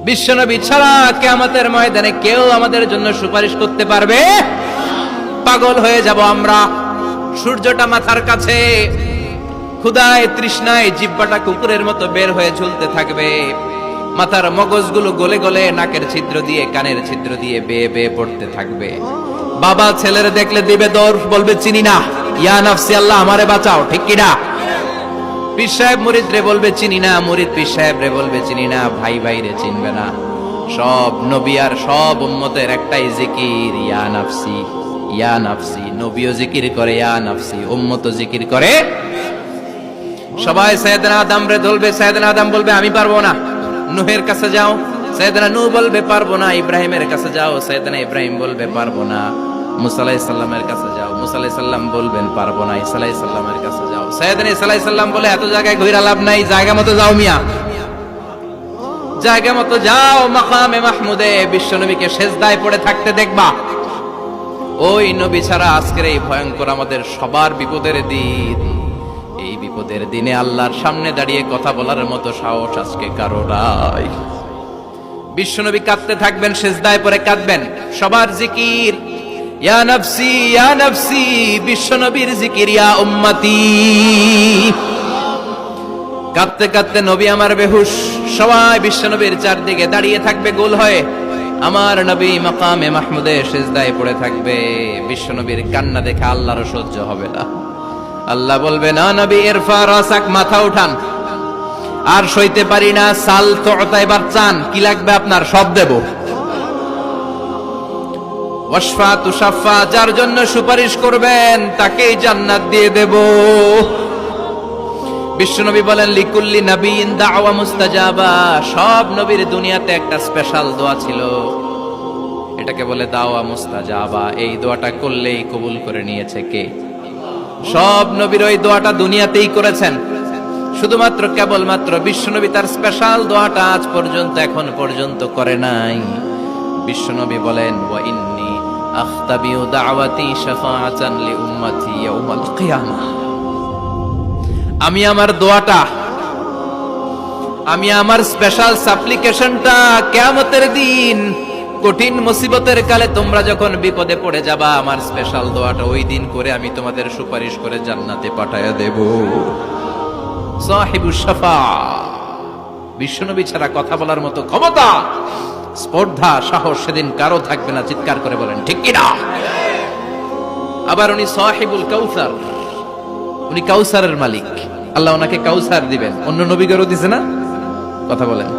বিশ্বনবী ছাড়া কিয়ামতের ময়দানে কেউ আমাদের জন্য সুপারিশ করতে পারবে? পাগল হয়ে যাব আমরা। সূর্যটা মাথার কাছে, ক্ষুধায় তৃষ্ণায় জিহ্বাটা কুকুরের মতো বের হয়ে ঝুলতে থাকবে, মাথার মগজগুলো গলে গলে নাকের ছিদ্র দিয়ে কানের ছিদ্র দিয়ে বেয়ে বেয়ে পড়তে থাকবে। বাবা ছেলের দেখলে দিবে দৌড়, বলবে চিনি না, ইয়া নাফসি আল্লাহ আমারে বাঁচাও, ঠিক কিনা? পীর সাহেব মুরিদ রে বলবে চিনি না, মুরিদ পীর সাহেব রে বলবে চিনি না, ভাই ভাই রে চিনবে না। সব নবী আর সব উম্মতের একটাই জিকির, ইয়া নাফসি ইয়া নাফসি। নবীও জিকির করে ইয়া নাফসি, উম্মতও জিকির করে। সবাই সাইয়েদনা আদম রে ধরবে, সাইয়েদনা আদম বলবে আমি পারবো না। নূহের কাছে যাও, সাইয়েদনা নূহ বলবে পারবো না। ইব্রাহিমের কাছে যাও, সাইয়েদনা ইব্রাহিম বলবে পারবো না। মুসা আলাইহিস সালামের কাছে যাও, মুসা আলাইহিস সালাম বলবেন পারবো না। ঈসা আলাইহিস সালামের কাছে যাও, সাইয়েদনা ঈসা আলাইহিস সালাম বলে এত জায়গায় ঘুরে লাভ নাই, জায়গা মতো যাও মিয়া, জায়গা মতো যাও। মাকামে মাহমুদে বিশ্বনবীকে সেজদায় পড়ে থাকতে দেখবা। ওই নবী ছাড়া আজকের এই ভয়ঙ্কর আমাদের সবার বিপদের দিন। এই বিপদের দিনে আল্লাহর সামনে দাঁড়িয়ে কথা বলার মতো সাহস আজকে কারো নাই। বিশ্বনবী কাঁদতে থাকবেন, সেজদায় পড়ে কাঁদবেন। সবার জিকির ইয়া নাফসি ইয়া নাফসি, বিশ্বনবীর জিকির ইয়া উম্মতি। কাঁদতে কাঁদতে নবী আমার বেহুশ, সবাই বিশ্বনবীর চারদিকে দাঁড়িয়ে থাকবে গোল হয়ে। আমার নবী মাকামে মাহমুদে সেজদায় পড়ে থাকবে। বিশ্বনবীর কান্না দেখে আল্লাহর সহ্য হবে না। আল্লাহ বলবে না নবী ইরফা রাসাক, মাথা উঠান, আর সইতে পারি না। সাল তুতা, এবার চান, কি লাগবে আপনার সব দেব। ওয়াশফা তুশাফা, যার জন্য সুপারিশ করবেন তাকেই জান্নাত দিয়ে দেব। বিশ্বনবী বলেন লিকুল্লি নবিয়্যিন দাওয়া মুস্তাজাবা, সব নবীর দুনিয়াতে একটা স্পেশাল দোয়া ছিল, এটাকে বলে দাওয়া মুস্তাজাবা। এই দোয়াটা করলেই কবুল করে নিয়েছে কে? সব নবীর ওই দোয়াটা দুনিয়াতেই করেছেন, শুধুমাত্র কেবলমাত্র বিশ্বনবী তার স্পেশাল দোয়াটা আজ পর্যন্ত এখন পর্যন্ত করে নাই। বিশ্বনবী বলেন ওয়া ইন্নী আখতাবিউ দাওয়াতি শাফাআতান লি উম্মতি ইয়াউমাল কিয়ামাহ, আমি আমার দোয়াটা, আমি আমার স্পেশাল সাপ্লিকেশনটা কিয়ামতের দিন কঠিন মুসিবতের কালে তোমরা যখন বিপদে পড়ে যাবা, আমার স্পেশাল দোয়াটা ওই দিন করে আমি তোমাদের সুপারিশ করে জান্নাতে পাঠায়া দেব। সাহিবুশ শাফা, বিশ্বনবী ছাড়া কথা বলার মতো ক্ষমতা, স্পর্ধা, সাহস সেদিন কারো থাকবে না। চিৎকার করে বলেন ঠিক কিনা? আবার উনি সাহিবুল কাউসার, উনি কাউসারের মালিক। আল্লাহ ওনাকে কাউসার দিবেন, অন্য নবীগণও দিছে না? কথা বলেন।